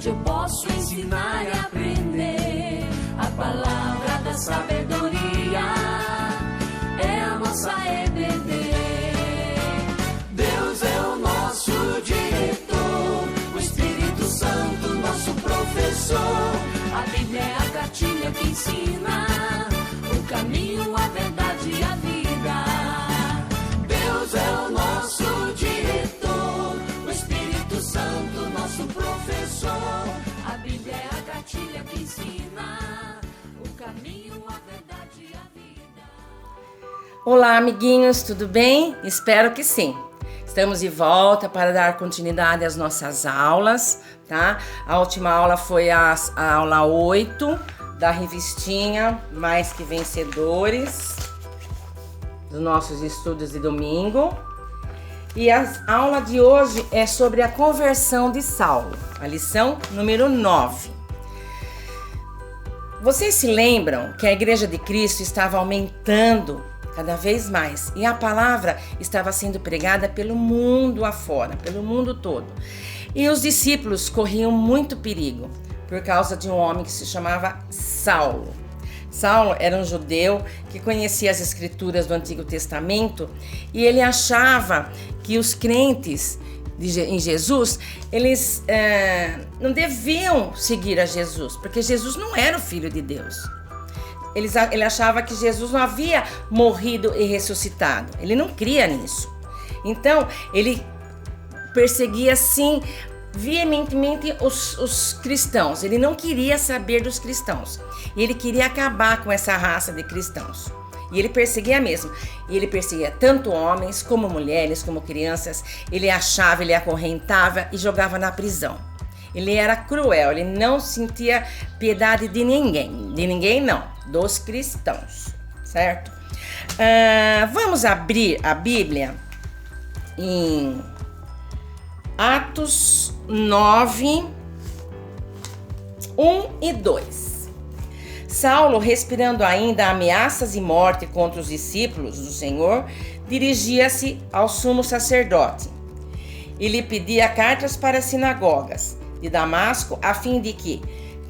instante eu posso ensinar e aprender. A palavra da sabedoria é a nossa EBD. Deus é o nosso diretor, o Espírito Santo nosso professor. A Bíblia é a cartilha que ensina o caminho, a verdade e a vida. Deus é o nosso diretor, o Espírito Santo nosso professor. A Bíblia é a cartilha que ensina o caminho, a verdade e a vida. Olá, amiguinhos, tudo bem? Espero que sim. Estamos de volta para dar continuidade às nossas aulas, tá? A última aula foi a aula 8 da revistinha Mais Que Vencedores, dos nossos estudos de domingo. E a aula de hoje é sobre a conversão de Saulo, a lição número 9. Vocês se lembram que a Igreja de Cristo estava aumentando cada vez mais, e a palavra estava sendo pregada pelo mundo afora, pelo mundo todo. E os discípulos corriam muito perigo por causa de um homem que se chamava Saulo. Saulo era um judeu que conhecia as escrituras do Antigo Testamento e ele achava que os crentes em Jesus, eles não deviam seguir a Jesus, porque Jesus não era o Filho de Deus. Ele achava que Jesus não havia morrido e ressuscitado. Ele não cria nisso. Então, ele perseguia, assim, veementemente os cristãos. Ele não queria saber dos cristãos. E ele queria acabar com essa raça de cristãos. E ele perseguia mesmo. E ele perseguia tanto homens, como mulheres, como crianças. Ele achava, ele acorrentava e jogava na prisão. Ele era cruel, ele não sentia piedade de ninguém. De ninguém não, dos cristãos, certo? Vamos abrir a Bíblia em Atos 9, 1 e 2. Saulo, respirando ainda ameaças e morte contra os discípulos do Senhor, dirigia-se ao sumo sacerdote e lhe pedia cartas para as sinagogas de Damasco, a fim de que,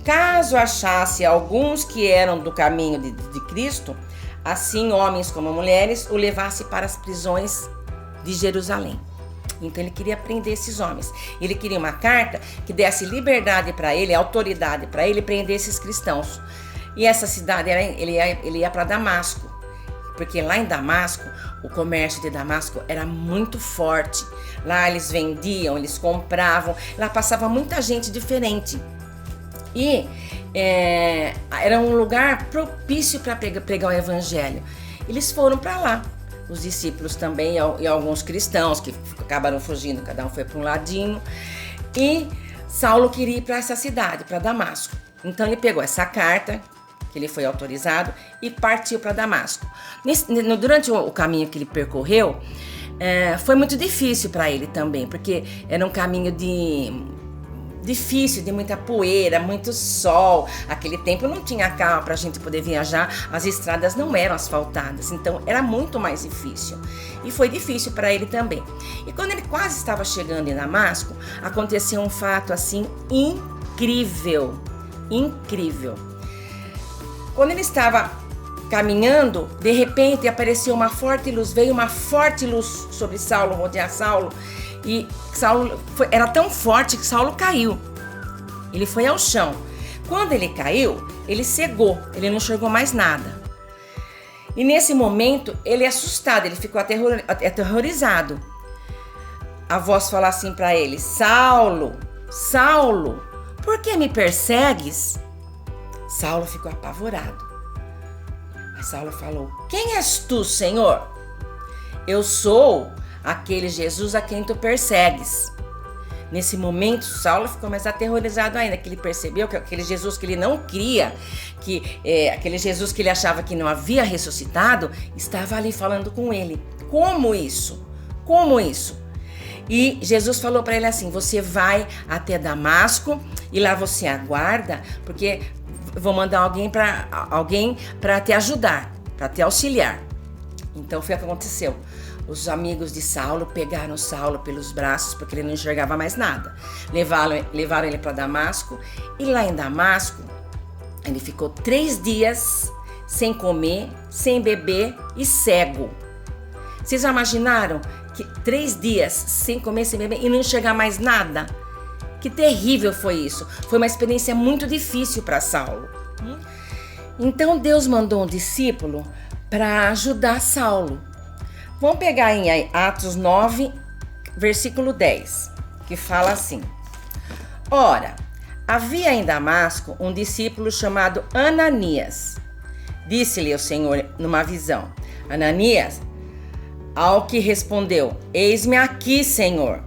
caso achasse alguns que eram do caminho de Cristo, assim homens como mulheres, o levasse para as prisões de Jerusalém. Então ele queria prender esses homens. Ele queria uma carta que desse liberdade para ele, autoridade para ele prender esses cristãos. E essa cidade, ele ia para Damasco, porque lá em Damasco, o comércio de Damasco era muito forte. Lá eles vendiam, eles compravam, lá passava muita gente diferente. E era um lugar propício para pregar o evangelho. Eles foram para lá, os discípulos também e alguns cristãos que acabaram fugindo, cada um foi para um ladinho. E Saulo queria ir para essa cidade, para Damasco. Então ele pegou essa carta, que ele foi autorizado, e partiu para Damasco. Durante o caminho que ele percorreu, foi muito difícil para ele também, porque era um caminho difícil, de muita poeira, muito sol. Aquele tempo não tinha carro para a gente poder viajar, as estradas não eram asfaltadas, então era muito mais difícil. E foi difícil para ele também. E quando ele quase estava chegando em Damasco, aconteceu um fato assim incrível. Quando ele estava caminhando, de repente apareceu uma forte luz, veio uma forte luz sobre Saulo, rodear Saulo, e Saulo era tão forte que Saulo caiu. Ele foi ao chão. Quando ele caiu, ele cegou, ele não enxergou mais nada. E nesse momento, ele assustado, ele ficou aterrorizado. A voz falou assim para ele: Saulo, Saulo, por que me persegues? Saulo ficou apavorado. Mas Saulo falou: quem és tu, Senhor? Eu sou aquele Jesus a quem tu persegues. Nesse momento, Saulo ficou mais aterrorizado ainda, que ele percebeu que aquele Jesus que ele não cria, aquele Jesus que ele achava que não havia ressuscitado, estava ali falando com ele. Como isso? Como isso? E Jesus falou para ele assim: você vai até Damasco e lá você aguarda, porque vou mandar alguém para te ajudar, para te auxiliar. Então foi o que aconteceu. os amigos de Saulo pegaram Saulo pelos braços, porque ele não enxergava mais nada. Levaram ele para Damasco, e lá em Damasco, ele ficou 3 dias sem comer, sem beber e cego. Vocês já imaginaram que 3 dias sem comer, sem beber e não enxergar mais nada? Que terrível foi isso. Foi uma experiência muito difícil para Saulo. Então Deus mandou um discípulo para ajudar Saulo. Vamos pegar em Atos 9, versículo 10, que fala assim: Ora, havia em Damasco um discípulo chamado Ananias. Disse-lhe o Senhor numa visão: Ananias. Ao que respondeu: Eis-me aqui, Senhor.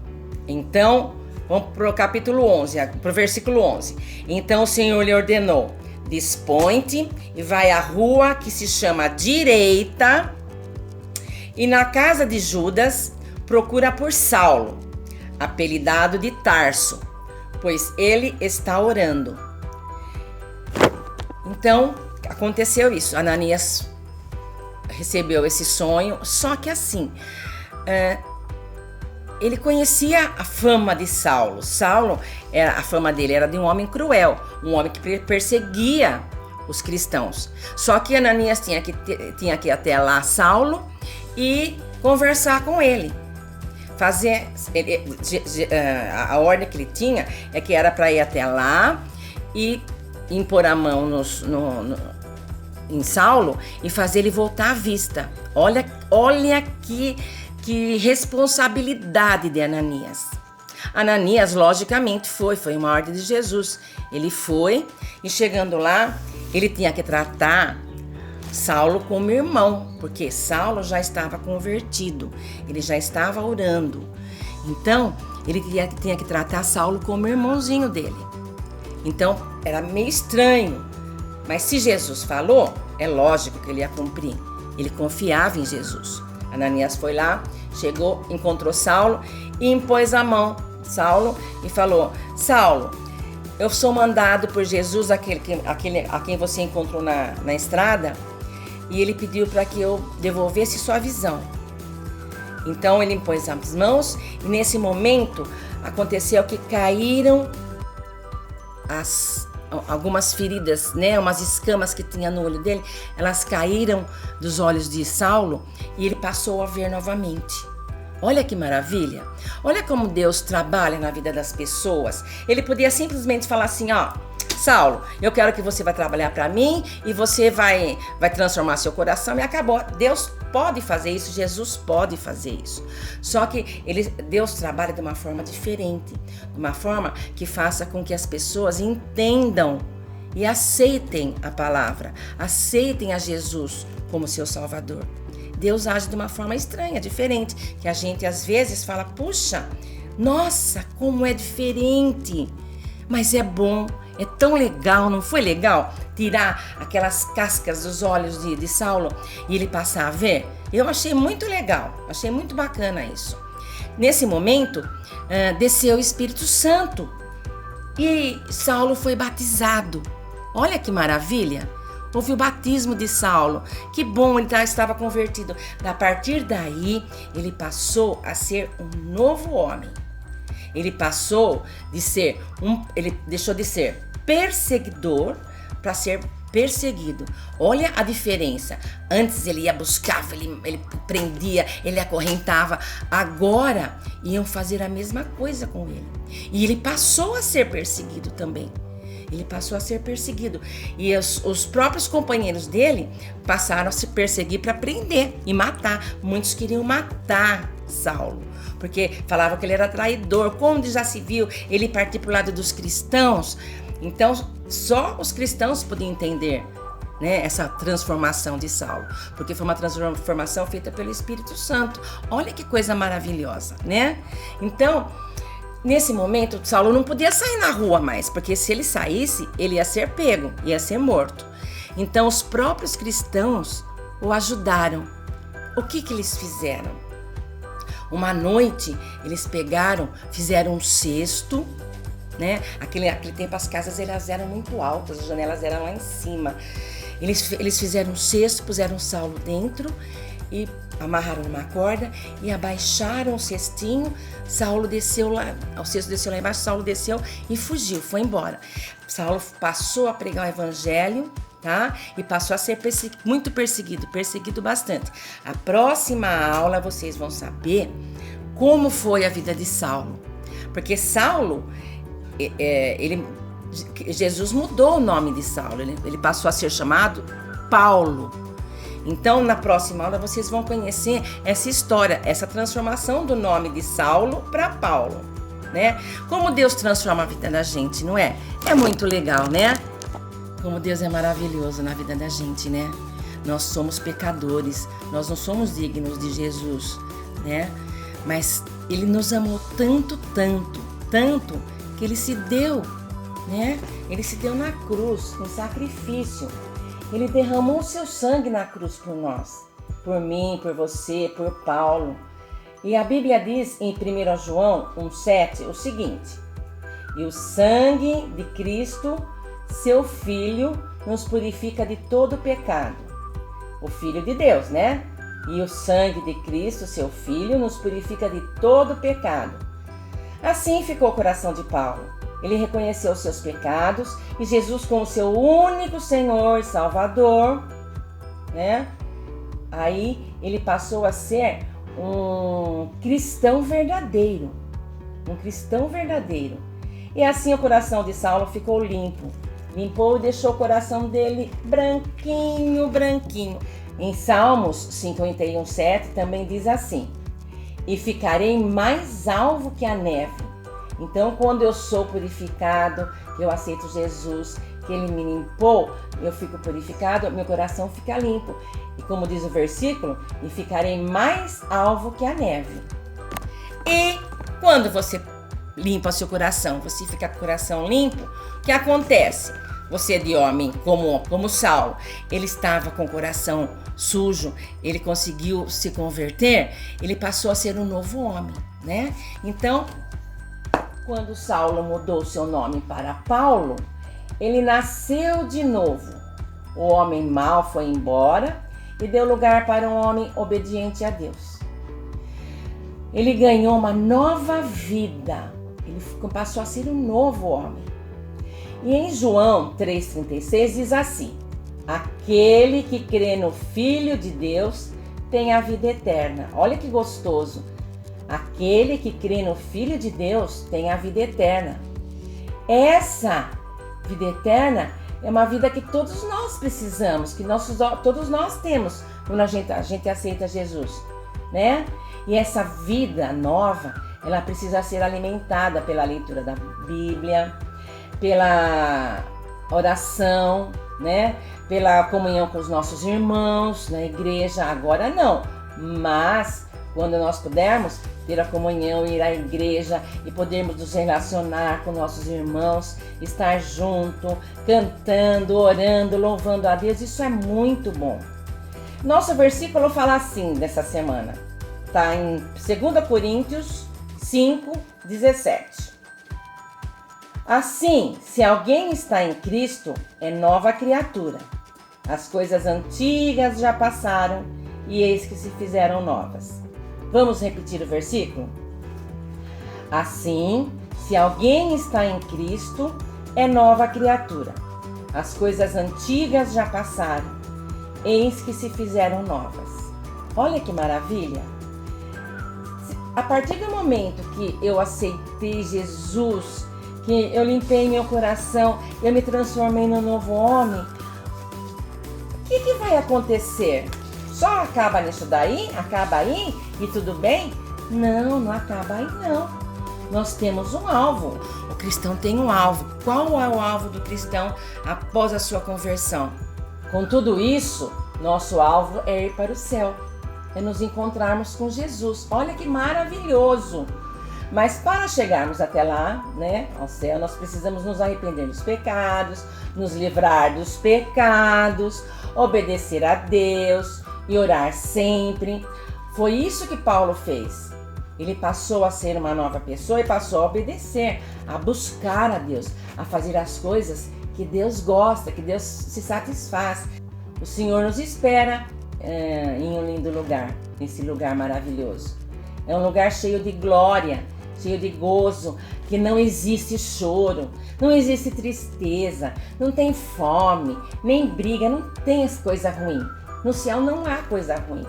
Então, vamos para o capítulo 11, para o versículo 11. Então o Senhor lhe ordenou: Dispõe-te e vai à rua que se chama Direita, e na casa de Judas procura por Saulo, apelidado de Tarso, pois ele está orando. Então, aconteceu isso. Ananias recebeu esse sonho, só que assim, ele conhecia a fama de Saulo. A fama dele era de um homem cruel, um homem que perseguia os cristãos. Só que Ananias tinha que ir até lá Saulo e conversar com ele. A ordem que ele tinha é que era para ir até lá e impor a mão em Saulo e fazer ele voltar à vista. Olha que responsabilidade de Ananias. Ananias, logicamente, foi uma ordem de Jesus. Ele foi e chegando lá, ele tinha que tratar Saulo como irmão, porque Saulo já estava convertido, ele já estava orando. Então, ele tinha que tratar Saulo como irmãozinho dele. Então, era meio estranho, mas se Jesus falou, é lógico que ele ia cumprir. Ele confiava em Jesus. Ananias foi lá, chegou, encontrou Saulo e impôs a mão Saulo e falou: Saulo, eu sou mandado por Jesus, a quem você encontrou na estrada, e ele pediu para que eu devolvesse sua visão. Então ele impôs as mãos e nesse momento aconteceu que caíram algumas feridas, né, umas escamas que tinha no olho dele, elas caíram dos olhos de Saulo e ele passou a ver novamente. Olha que maravilha! Olha como Deus trabalha na vida das pessoas. Ele podia simplesmente falar assim: Saulo, eu quero que você vai trabalhar para mim e você vai transformar seu coração, e acabou. Deus pode fazer isso, Jesus pode fazer isso. Só que Deus trabalha de uma forma diferente, de uma forma que faça com que as pessoas entendam e aceitem a palavra, aceitem a Jesus como seu Salvador. Deus age de uma forma estranha, diferente, que a gente às vezes fala: puxa, nossa, como é diferente, mas é bom. É tão legal, não foi legal tirar aquelas cascas dos olhos de Saulo e ele passar a ver? Eu achei muito legal, achei muito bacana isso. Nesse momento, desceu o Espírito Santo e Saulo foi batizado. Olha que maravilha! Houve o batismo de Saulo. Que bom, ele estava convertido. A partir daí, ele passou a ser um novo homem. Ele deixou de ser perseguidor para ser perseguido. Olha a diferença. Antes ele buscava, ele prendia, ele acorrentava. Agora iam fazer a mesma coisa com ele. E ele passou a ser perseguido também. Ele passou a ser perseguido. E os próprios companheiros dele passaram a se perseguir para prender e matar. Muitos queriam matar Saulo, porque falavam que ele era traidor. Quando já se viu ele partir para o lado dos cristãos, então só os cristãos podiam entender, né, essa transformação de Saulo, porque foi uma transformação feita pelo Espírito Santo. Olha que coisa maravilhosa, né? Então, nesse momento, Saulo não podia sair na rua mais, porque se ele saísse, ele ia ser pego, ia ser morto. Então, os próprios cristãos o ajudaram. O que eles fizeram? Uma noite, eles fizeram um cesto, né? Aquele tempo as casas elas eram muito altas, as janelas eram lá em cima. Eles fizeram um cesto, puseram Saulo dentro e amarraram numa corda e abaixaram o cestinho. Saulo desceu lá, o cesto desceu lá embaixo, Saulo desceu e fugiu, foi embora. Saulo passou a pregar o evangelho, tá? E passou a ser muito perseguido bastante. A próxima aula vocês vão saber como foi a vida de Saulo. Porque Saulo, Jesus mudou o nome de Saulo, ele passou a ser chamado Paulo. Então, na próxima aula, vocês vão conhecer essa história, essa transformação do nome de Saulo para Paulo, né? Como Deus transforma a vida da gente, não é? É muito legal, né? Como Deus é maravilhoso na vida da gente, né? Nós somos pecadores, nós não somos dignos de Jesus, né? Mas Ele nos amou tanto, que Ele se deu, né? Ele se deu na cruz, em sacrifício. Ele derramou o seu sangue na cruz por nós, por mim, por você, por Paulo. E a Bíblia diz em 1 João 1,7 o seguinte: e o sangue de Cristo, seu Filho, nos purifica de todo pecado. O Filho de Deus, né? E o sangue de Cristo, seu Filho, nos purifica de todo pecado. Assim ficou o coração de Paulo. Ele reconheceu os seus pecados e Jesus como seu único Senhor e Salvador, né? Aí ele passou a ser um cristão verdadeiro. Um cristão verdadeiro. E assim o coração de Saulo ficou limpo. Limpou e deixou o coração dele branquinho. Em Salmos 51:7 também diz assim: e ficarei mais alvo que a neve. Então, quando eu sou purificado, eu aceito Jesus, que Ele me limpou, eu fico purificado, meu coração fica limpo. E como diz o versículo, e ficarei mais alvo que a neve. E quando você limpa seu coração, você fica com o coração limpo, o que acontece? Você de homem, como Saulo, ele estava com o coração sujo, ele conseguiu se converter, ele passou a ser um novo homem, né? Então, quando Saulo mudou seu nome para Paulo, ele nasceu de novo. O homem mau foi embora e deu lugar para um homem obediente a Deus. Ele ganhou uma nova vida, ele passou a ser um novo homem. E em João 3,36 diz assim: aquele que crê no Filho de Deus tem a vida eterna. Olha que gostoso. Aquele que crê no Filho de Deus tem a vida eterna. Essa vida eterna é uma vida que todos nós precisamos, que todos nós temos quando a gente aceita Jesus, né? E essa vida nova, ela precisa ser alimentada pela leitura da Bíblia, pela oração, né? Pela comunhão com os nossos irmãos na igreja. Agora não, mas quando nós pudermos ter a comunhão, ir à igreja e podermos nos relacionar com nossos irmãos, estar junto, cantando, orando, louvando a Deus, isso é muito bom. Nosso versículo fala assim dessa semana, está em 2 Coríntios 5:17. Assim, se alguém está em Cristo, é nova criatura. As coisas antigas já passaram e eis que se fizeram novas. Vamos repetir o versículo? Assim, se alguém está em Cristo, é nova criatura. As coisas antigas já passaram, eis que se fizeram novas. Olha que maravilha! A partir do momento que eu aceitei Jesus, que eu limpei meu coração, eu me transformei num novo homem, o que vai acontecer? Só acaba nisso daí? Acaba aí e tudo bem? Não, não acaba aí não. Nós temos um alvo. O cristão tem um alvo. Qual é o alvo do cristão após a sua conversão? Com tudo isso, nosso alvo é ir para o céu. É nos encontrarmos com Jesus. Olha que maravilhoso! Mas para chegarmos até lá, né, ao céu, nós precisamos nos arrepender dos pecados, nos livrar dos pecados, obedecer a Deus e orar sempre. Foi isso que Paulo fez. Ele passou a ser uma nova pessoa e passou a obedecer, a buscar a Deus, a fazer as coisas que Deus gosta, que Deus se satisfaz. O Senhor nos espera em um lindo lugar, nesse lugar maravilhoso. É um lugar cheio de glória, cheio de gozo, que não existe choro, não existe tristeza, não tem fome, nem briga, não tem as coisas ruins. No céu não há coisa ruim,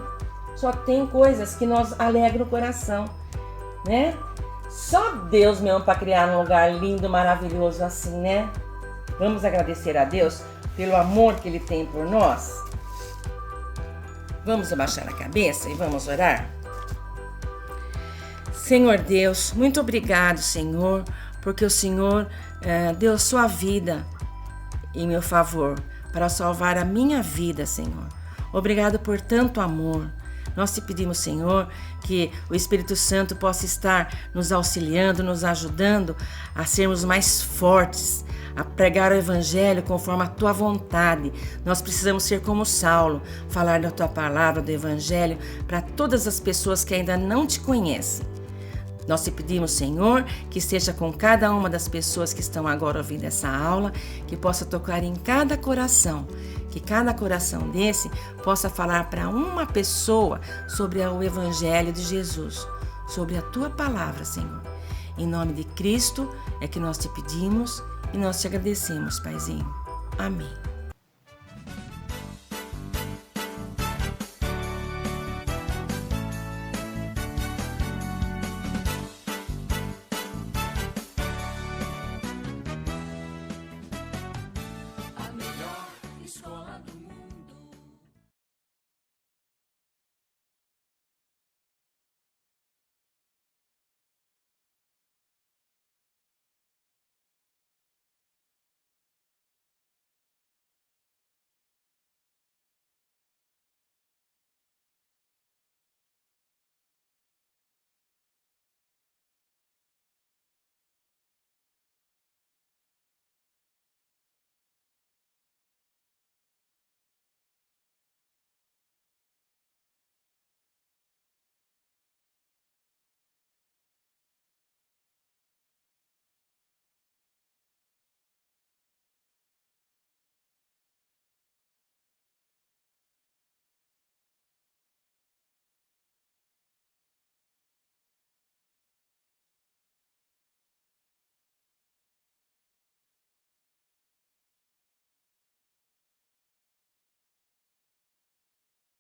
só tem coisas que nos alegram o coração, né? Só Deus mesmo para criar um lugar lindo, maravilhoso assim, né? Vamos agradecer a Deus pelo amor que Ele tem por nós. Vamos abaixar a cabeça e vamos orar? Senhor Deus, muito obrigado, Senhor, porque o Senhor deu sua vida em meu favor para salvar a minha vida, Senhor. Obrigado por tanto amor. Nós te pedimos, Senhor, que o Espírito Santo possa estar nos auxiliando, nos ajudando a sermos mais fortes, a pregar o Evangelho conforme a Tua vontade. Nós precisamos ser como Saulo, falar da Tua palavra, do Evangelho, para todas as pessoas que ainda não te conhecem. Nós te pedimos, Senhor, que esteja com cada uma das pessoas que estão agora ouvindo essa aula, que possa tocar em cada coração, que cada coração desse possa falar para uma pessoa sobre o Evangelho de Jesus, sobre a Tua palavra, Senhor. Em nome de Cristo é que nós te pedimos e nós te agradecemos, Paizinho. Amém.